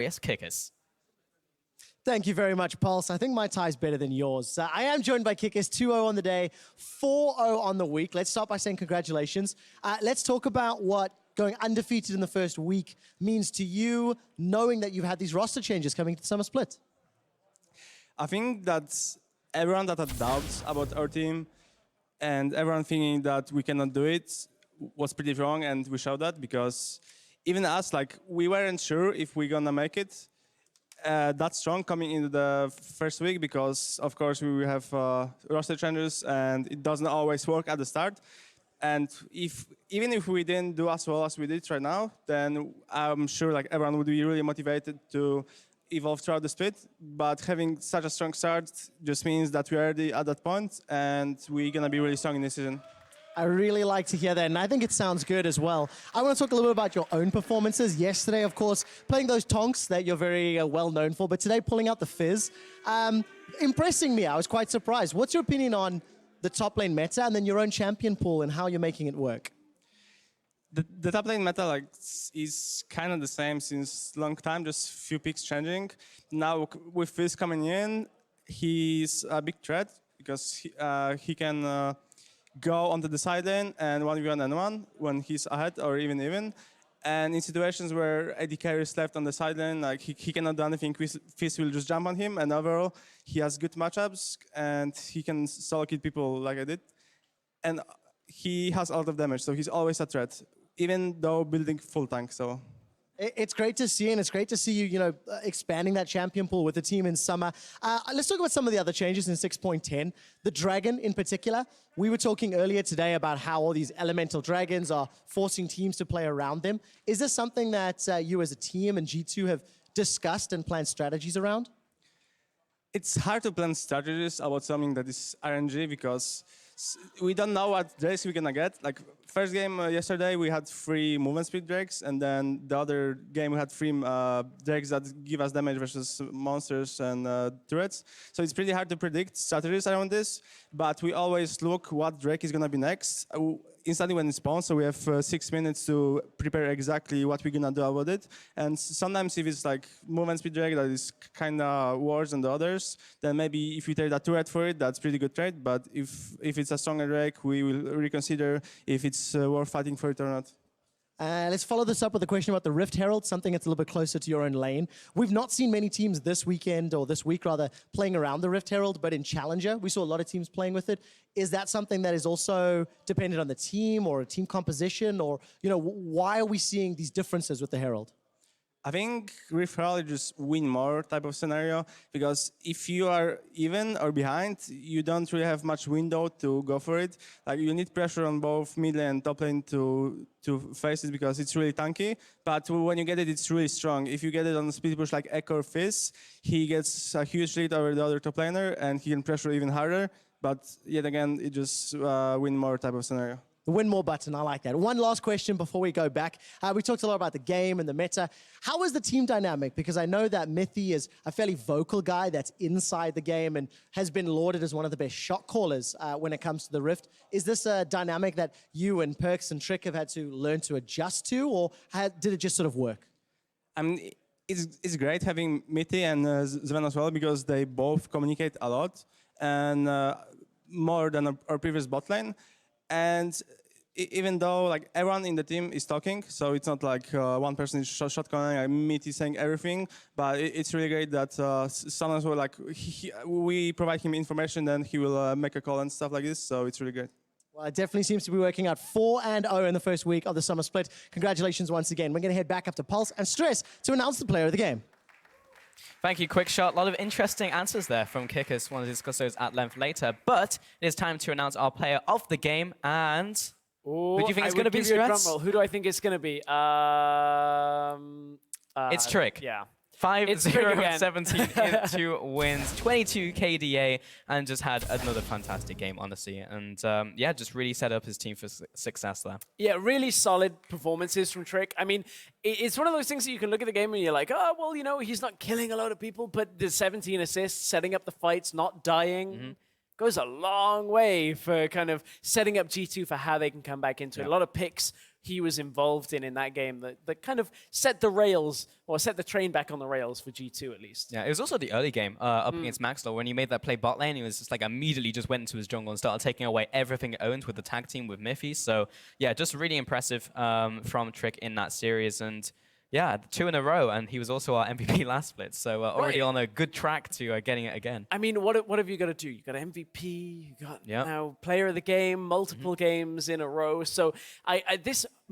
Yes, Kickers. Thank you very much, Pulse. I think my tie's better than yours. I am joined by Kickers, 2-0 on the day, 4-0 on the week. Let's start by saying congratulations. Let's talk about what going undefeated in the first week means to you, knowing that you've had these roster changes coming to Summer Split. I think that everyone that had doubts about our team and everyone thinking that we cannot do it was pretty wrong, and we showed that because even us, like, we weren't sure if we're gonna make it that strong coming into the first week because, of course, we will have roster changes and it doesn't always work at the start. And even if we didn't do as well as we did right now, then I'm sure like everyone would be really motivated to evolve throughout the split. But having such a strong start just means that we're already at that point and we're gonna be really strong in this season. I really like to hear that, and I think it sounds good as well. I want to talk a little bit about your own performances. Yesterday, of course, playing those tonks that you're very well known for, but today pulling out the fizz. Impressing me, I was quite surprised. What's your opinion on the top lane meta and then your own champion pool and how you're making it work? The top lane meta is kind of the same since long time, just few picks changing. Now with Fizz coming in, he's a big threat because he can go onto the side lane and 1v1 and 1 when he's ahead or even. And in situations where AD carry is left on the side lane, like he cannot do anything, Fizz will just jump on him, and overall he has good matchups and he can solo kill people like I did. And he has a lot of damage, so he's always a threat, even though building full tank. So it's great to see, and it's great to see you, expanding that champion pool with the team in summer. Let's talk about some of the other changes in 6.10. The dragon in particular. We were talking earlier today about how all these elemental dragons are forcing teams to play around them. Is this something that you as a team and G2 have discussed and planned strategies around? It's hard to plan strategies about something that is RNG because we don't know what drakes we're gonna get. Like first game yesterday, we had 3 movement speed drakes, and then the other game we had 3 drakes that give us damage versus monsters and turrets. So it's pretty hard to predict strategies around this, but we always look what drake is gonna be next. Instantly when it spawns, so we have 6 minutes to prepare exactly what we're gonna do about it. And sometimes if it's like movement speed drake that is kind of worse than the others, then maybe if we take that turret for it, that's pretty good trade. But if it's a stronger drake, we will reconsider if it's worth fighting for it or not. Let's follow this up with a question about the Rift Herald, something that's a little bit closer to your own lane. We've not seen many teams this weekend, or this week rather, playing around the Rift Herald, but in Challenger, we saw a lot of teams playing with it. Is that something that is also dependent on the team or a team composition, or why are we seeing these differences with the Herald? I think Rift Herald is just win more type of scenario, because if you are even or behind, you don't really have much window to go for it. Like you need pressure on both mid lane and top lane to face it because it's really tanky. But when you get it, it's really strong. If you get it on the speed push like Echo or Fizz, he gets a huge lead over the other top laner and he can pressure even harder. But yet again, it just win more type of scenario. The win more button, I like that. One last question before we go back. We talked a lot about the game and the meta. How is the team dynamic? Because I know that Mithy is a fairly vocal guy that's inside the game and has been lauded as one of the best shot callers when it comes to the Rift. Is this a dynamic that you and Perks and Trick have had to learn to adjust to, or did it just sort of work? I mean, it's great having Mithy and Sven as well, because they both communicate a lot and more than our previous bot lane. And even though like everyone in the team is talking, so it's not like one person is shot calling, like Mithy saying everything, but it's really great that sometimes we provide him information, then he will make a call and stuff like this, so it's really great. Well, it definitely seems to be working out. 4-0 in the first week of the Summer Split. Congratulations once again. We're going to head back up to Pulse and Stress to announce the player of the game. Thank you, QuickShot. A lot of interesting answers there from Kickers. Want to discuss those at length later. But it is time to announce our player of the game. And who do you think it's going to be, Strats? Who do I think it's going to be? It's Trick. Yeah. 5-0-17 in 2 wins, 22 KDA, and just had another fantastic game, honestly. And yeah, just really set up his team for success there. Yeah, really solid performances from Trick. I mean, it's one of those things that you can look at the game and you're like, oh, well, he's not killing a lot of people, but the 17 assists, setting up the fights, not dying, goes a long way for kind of setting up G2 for how they can come back into it. A lot of picks he was involved in that game that kind of set the rails, or set the train back on the rails for G2 at least. Yeah, it was also the early game up against Maxwell when he made that play bot lane. He was just like immediately just went into his jungle and started taking away everything it owned with the tag team with Miffy. So yeah, just really impressive from Trick in that series. And yeah, 2 in a row, and he was also our MVP last split. So already on a good track to getting it again. I mean, what have you got to do? You got MVP, you got now player of the game, multiple games in a row. So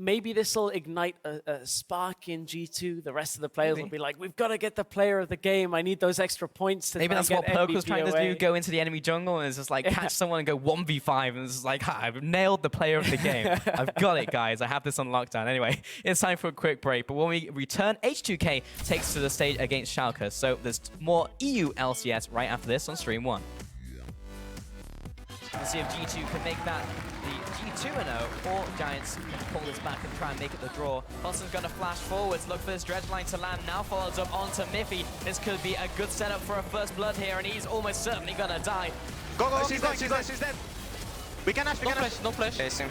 maybe this will ignite a spark in G2. The rest of the players will be like, we've got to get the player of the game. I need those extra points to maybe that's what Poke was trying to do, go into the enemy jungle and it's just like catch someone and go 1v5 and it's just like, I've nailed the player of the game. I've got it, guys. I have this on lockdown. Anyway, it's time for a quick break. But when we return, H2K takes to the stage against Schalke. So there's more EU LCS right after this on Stream 1. Let's see if G2 can make that the G2-0, or Giants can pull this back and try and make it the draw. Boston's going to flash forwards, look for this dredge line to land, now follows up onto Miffy. This could be a good setup for a first blood here, and he's almost certainly going to die. Go, go, she's dead. We can ash, No flash. Chasing.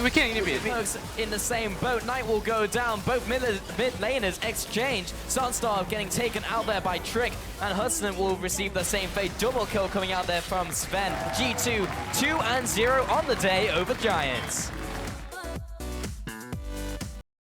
We can inhibit. Folks in the same boat. Knight will go down. Both mid laners exchange. Sunstar getting taken out there by Trick, and Hudson will receive the same fate. Double kill coming out there from Sven. G2 2-0 on the day over Giants.